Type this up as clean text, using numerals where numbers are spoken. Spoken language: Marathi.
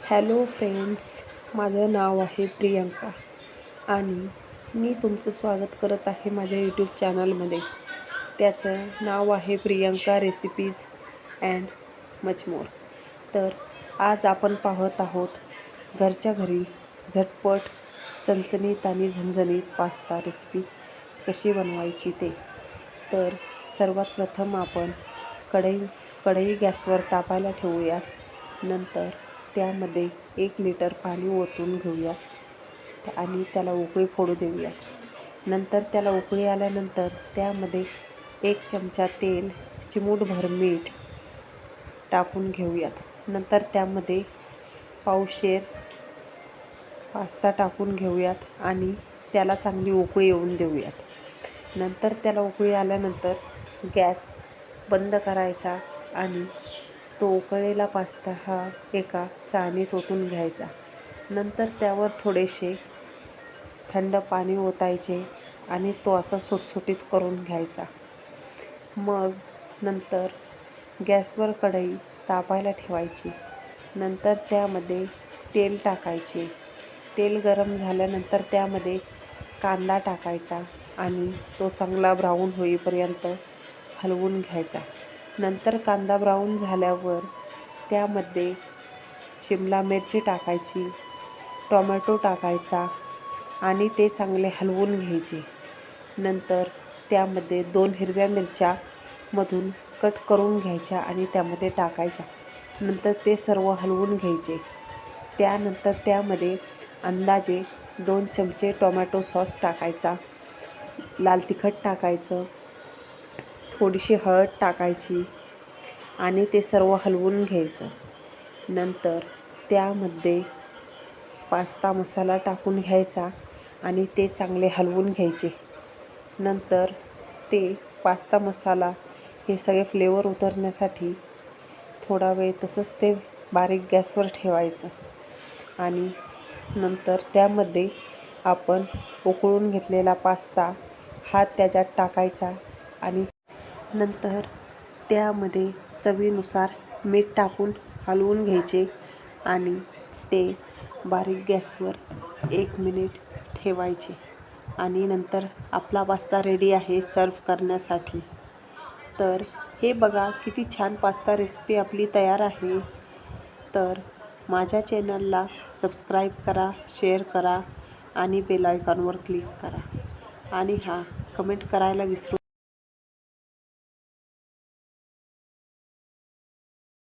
हॅलो फ्रेंड्स, माझं नाव आहे प्रियंका आणि मी तुमचं स्वागत करत आहे माझ्या यूट्यूब चॅनलमध्ये. त्याचं नाव आहे Priyanka recipes and much more. तर आज आपण पाहत आहोत घरच्या घरी झटपट, चणचणीत आणि झणझणीत पास्ता रेसिपी कशी बनवायची ते. तर सर्वात प्रथम आपण कढई गॅसवर तापायला ठेवूयात. नंतर त्यामध्ये 1 लिटर पाणी ओतून घेऊयात आणि त्याला उकळी फोडू देऊयात. नंतर त्याला उकळी आल्यानंतर त्यामध्ये 1 चमचा तेल, चिमूटभर मीठ टाकून घेऊयात. नंतर त्यामध्ये पावशेर पास्ता टाकून घेऊयात आणि त्याला चांगली उकळी येऊन देऊयात. नंतर त्याला उकळी आल्यानंतर गॅस बंद करायचा आणि तो उकळलेला पास्ता हा एका चाळणीत ओतून घ्यायचा. नंतर त्यावर थोडेसे थंड पाणी ओतायचे आणि तो असा सुटसुटीत करून घ्यायचा. मग नंतर गॅसवर कढई तापायला ठेवायची. नंतर त्यामध्ये तेल टाकायचे. तेल गरम झाल्यानंतर त्यामध्ये कांदा टाकायचा आणि तो चांगला ब्राऊन होईपर्यंत हलवून घ्यायचा. नंतर कांदा ब्राऊन झाल्यावर त्यामध्ये शिमला मिरची टाकायची, टोमॅटो टाकायचा आणि ते चांगले हलवून घ्यायचे. नंतर त्यामध्ये 2 हिरव्या मिरच्या मधून कट करून घ्यायच्या आणि त्यामध्ये टाकायच्या. नंतर ते सर्व हलवून घ्यायचे. त्यानंतर त्यामध्ये अंदाजे 2 चमचे टोमॅटो सॉस टाकायचा, लाल तिखट टाकायचं, थोडीशी हळद टाकायची आणि ते सर्व हलवून घ्यायचं. नंतर त्यामध्ये पास्ता मसाला टाकून घ्यायचा आणि ते चांगले हलवून घ्यायचे. नंतर ते पास्ता मसाला हे सगळे फ्लेवर उतरण्यासाठी थोडा वेळ तसंच ते बारीक गॅसवर ठेवायचं आणि नंतर त्यामध्ये आपण उकळून घेतलेला पास्ता हा त्याच्यात टाकायचा आणि नंतर त्यामध्ये चवीनुसार मीठ टाकून हलवून घ्यायचे आणि ते बारीक गॅसवर 1 मिनिट ठेवायचे आणि नंतर आपला पास्ता रेडी आहे सर्व्ह करण्यासाठी. तर हे बघा किती छान पास्ता रेसिपी आपली तयार आहे. तर माझ्या चॅनलला सबस्क्राईब करा, शेअर करा आणि बेल आयकॉनवर क्लिक करा आणि कमेंट करायला विसरू